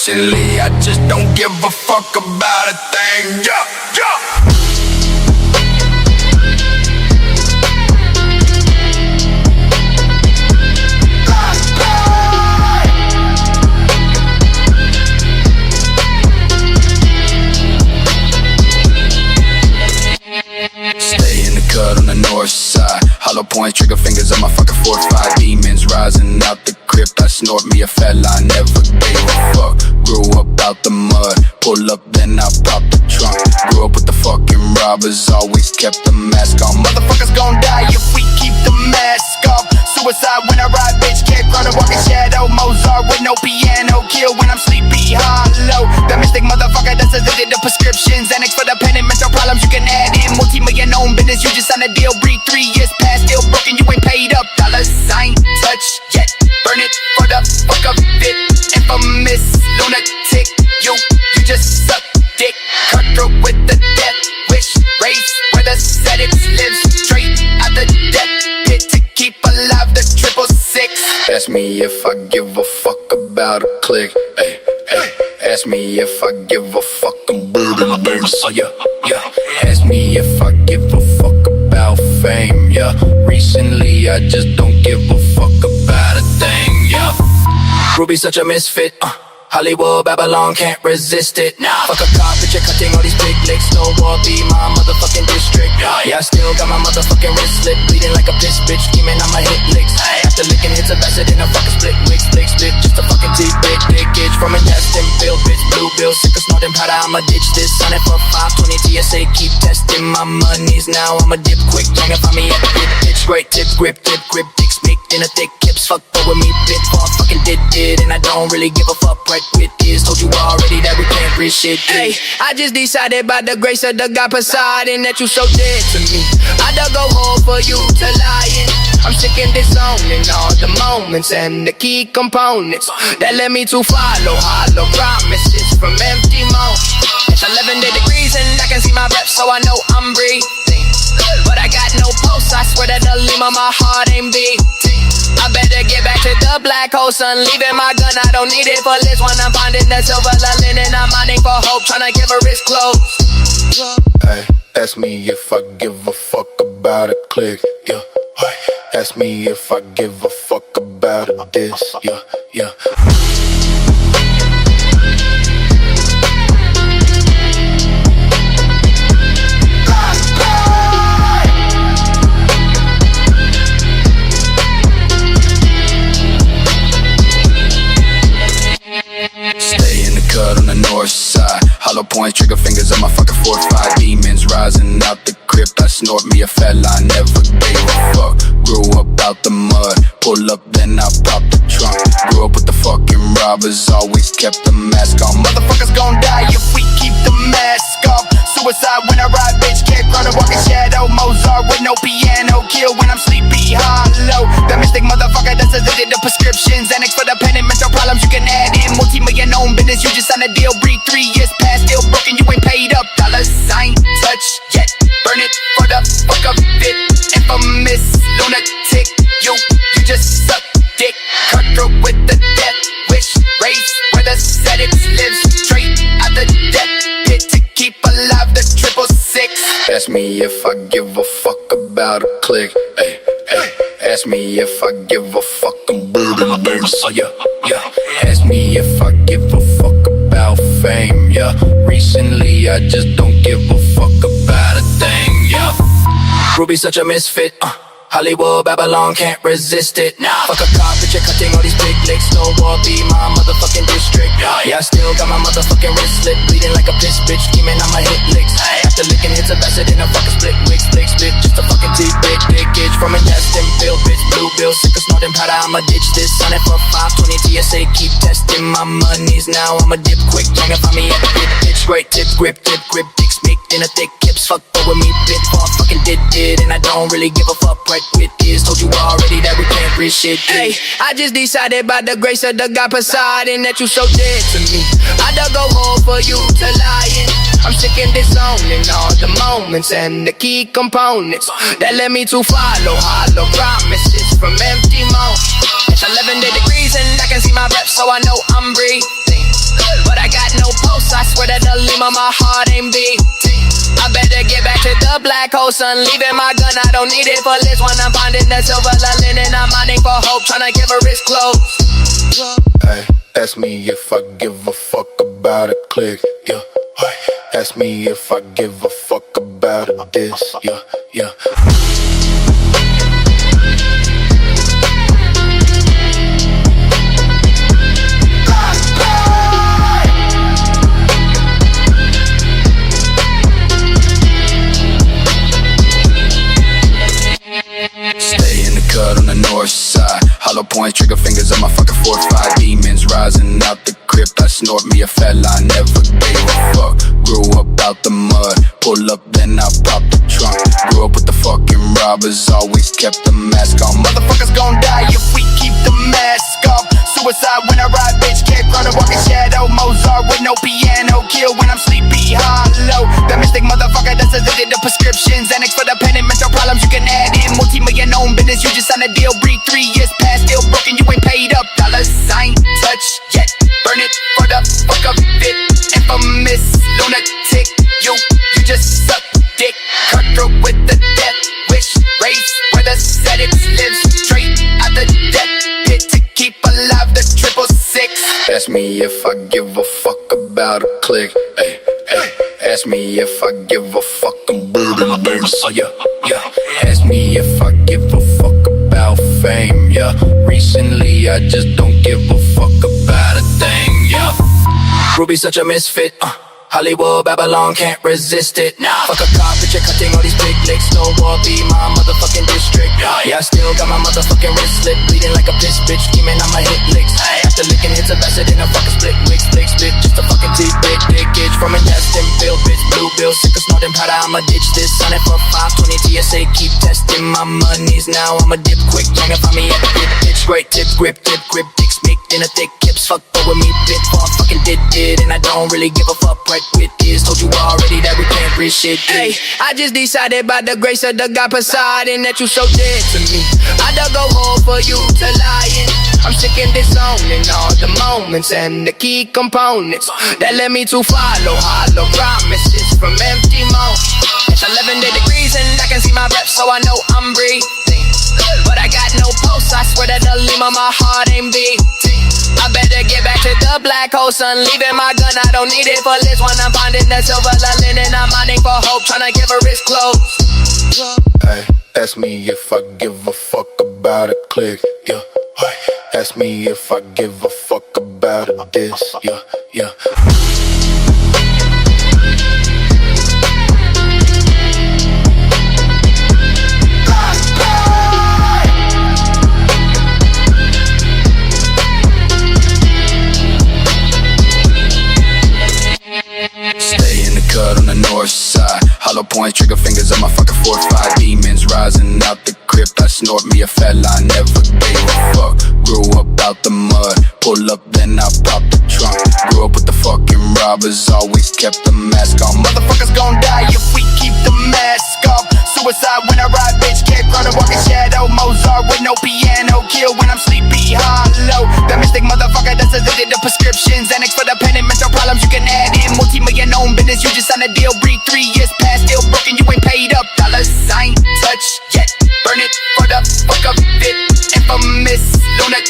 recently I just don't give a fuck about a thing. Yeah, yeah. On the north side, hollow points, trigger fingers on my fucking 4-5. Demons rising out the crypt. I snort me a fat line, never gave a fuck. Grew up out the mud, pull up then I pop the trunk. Grew up with the fucking robbers, always kept the mask on. Motherfuckers gon' die if we keep the mask off. Suicide when I ride, bitch, can't run a walking shadow. Mozart with no piano, kill when I'm sleepy, hollow. That mystic motherfucker that's addicted to prescriptions. Annex for the pen and mental problems you can add in. Multi-million own business, you just signed a deal. Breathe 3 years past, still broken, you ain't paid up. Dollars I ain't touch yet, burn it for the fuck of it. Infamous lunatic, you just suck dick. Cutthroat with the death wish, race where the settings lives. Straight out the death pit to keep alive the 666. Ask me if I give a fuck about a click. Hey, hey. Ask me if I give a fuck about a baby. Oh yeah, yeah. Ask me if I give a fuck about fame. Yeah. Recently I just don't give a fuck about a thing. Yeah. Ruby such a misfit. Hollywood, Babylon, can't resist it. Nah. Fuck a cop, bitch, you're cutting all these big licks. No war, be my motherfucking district. Yeah, I still got my motherfucking wrist slit, bleeding like a piss bitch, scheming on my hit licks. After licking hits of acid in a fucking split, wig, split, just a fucking teeth, big dickage from a destined bill, bitch, blue bill, sick of snorting powder, I'ma ditch this. On it for 520 TSA, keep testing my monies. Now I'ma dip quick, bang it for me at the dip, bitch, great tip, grip, dick, sneak in a thick clips, fuck with me, bitch, for I fucking did it, and I don't really give a fuck, right? With this, told you already that we can't reach shit. Hey, I just decided by the grace of the God Poseidon that you so dead to me. I dug a hole for you to lie in. I'm sick and disowning all the moments and the key components that led me to follow hollow promises from empty moments. It's 11 degrees and I can see my breath, so I know I'm breathing. But I got no pulse, I swear that the limb of my heart ain't beating. I better get back to the black hole, son. Leaving my gun, I don't need it for this one. I'm finding the silver lining, I'm mining for hope, trying to give her wrist close. Hey, ask me if I give a fuck about a click, yeah. Ask me if I give a fuck about a diss, yeah, yeah. On the north side, hollow points, trigger fingers on my fucking 4-5. Demons rising out the crypt. I snort me a fat line, never gave a fuck. Grew up out the mud, pull up then I pop the trunk. Grew up with the fucking robbers, always kept the mask on. Motherfuckers gon' die if we keep the mask off. Suicide when I ride, bitch, can't run a walking shadow. Mozart with no piano, kill when I'm sleepy, hollow. That mystic motherfucker that's addicted to prescriptions. Annex for the pen and mental problems you can add in. Multi-million own business, you just signed a deal. Breathe 3 years past, still broken, you ain't paid up. Dollars I ain't touch yet, burn it for the fuck of it. Infamous lunatic, you just suck dick. Cutthroat with the death wish, race where the settings lives. Straight out the death pit to keep alive the 666. Ask me if I give a fuck about a click. Hey, hey. Ask me if I give a fuck about a baby. Oh yeah, yeah. Ask me if I give a fuck about fame. Yeah. Recently I just don't give a fuck about a thing. Yeah. Ruby such a misfit. Hollywood, Babylon, can't resist it. Nah. Fuck a cop, bitch, you're cutting all these big licks. No war, be my motherfucking district. Yeah, I still got my motherfucking wrist slit, bleeding like a piss bitch, scheming on my hit licks. After licking hits of acid in a fucking split, wig, split, just a fucking teeth, big dickage from a destined bill, bitch, blue bill, sick of snorting powder, I'ma ditch this. On it for 520 TSA, keep testing my monies. Now I'ma dip quick, bang it for me at the dip, bitch, great tip, grip, dick, sneak in a thick clips, fuck with me, bitch, for I fucking did it, and I don't really give a fuck, right? With this, told you already that we can't reach shit. Hey, I just decided by the grace of the God Poseidon that you so dead to me. I dug a hole for you to lie in. I'm sick and disowning all the moments and the key components that led me to follow hollow promises from empty moments. It's 11 degrees and I can see my breath, so I know I'm breathing. sweater to Lima, my heart ain't beat. I better get back to the black hole, son. Leaving my gun, I don't need it for this one. I'm finding the silver lining, I'm mining for hope, tryna give her wrist close. Hey, ask me if I give a fuck about a click, yeah. Ask me if I give a fuck about a diss, yeah, yeah. Stay in the cut on the north side. Hollow points, trigger fingers on my fucking 4-5. Demons rising out the crypt. I snort me a fat line, never gave a fuck. Grew up out the mud, pull up then I pop the trunk. Grew up with the fucking robbers, always kept the mask on. Motherfuckers gon' die if we keep the mask off. Suicide when I ride, bitch, can't run a walking shadow. Mozart with no piano, kill when I'm sleepy, hollow. That mystic motherfucker that's addicted to prescriptions. Annex for the pen and mental problems you can add in. Multi-million own business, you just signed a deal. Breathe 3 years past, still broken, you ain't paid up. Dollar sign, touch yet, burn it for the fuck of it. Infamous lunatic, you just suck dick. Cutthroat with the death wish, race where the settings live straight out the death pit to keep alive the 666. Ask me if I give a fuck about a click, hey, hey. Ask me if I give a fuck about a bass, oh yeah, yeah. Ask me if I give a fuck about fame, yeah. Recently I just don't give a fuck about a thing, yeah. Ruby such a misfit, Hollywood, Babylon, can't resist it. Nah. Fuck a cop, picture cutting all these big licks. No war, be my motherfucking district. Yeah, I still got my motherfucking wrist slit, bleeding like a piss bitch, scheming on my hit licks. After licking hits of acid in a fucking split, wig, split, just a fucking teeth, big itch from intestine, bill, bitch, blue bill, sick of snorting powder, I'ma ditch this. On it for 520 TSA, keep testing my monies. Now I'ma dip quick, bang it for me at the dip, bitch, great tip, grip, dick, smicked in a thick hips, fuck over me, bit for fucking did, and I don't really give a fuck, right with this. Told you already that we can't reach shit. Hey, I just decided by the grace of the God Poseidon that you so dead to me. I dug a hole for you to lie in. I'm sick and disowning all the moments and the key components that led me to follow hollow promises from empty mouths. It's 11 degrees and I can see my breath, so I know I'm breathing. But I got no pulse, I swear that the Lima, my heart ain't beating. I better get back to the black hole, son. Leaving my gun, I don't need it for this one. I'm finding the silver lining, I'm mining for hope, tryna give her wrist close. Hey, ask me if I give a fuck about a click, yeah. Ask me if I give a fuck about a diss, yeah, yeah. Stay in the cut on the north side. Hollow points, trigger fingers on my fucking 4-5. Demons rising out the crypt. I snort me a fat line, never gave a fuck. Grew up out the mud, pull up then I pop the trunk. Grew up with the fucking robbers, always kept the mask on. Motherfuckers gon' die if we keep the mask off. Suicide when I ride, bitch, can't run a walking shadow. Mozart with no piano, kill when I'm sleepy, hollow. That mystic motherfucker that's addicted to prescriptions. Annex for the pen and mental problems you can add in. Multi-million own business, you just signed a deal. Breathe 3 years past, still broken, you ain't paid up. Dollar sign, touch yet, burn it for the fuck of it. Infamous lunatic.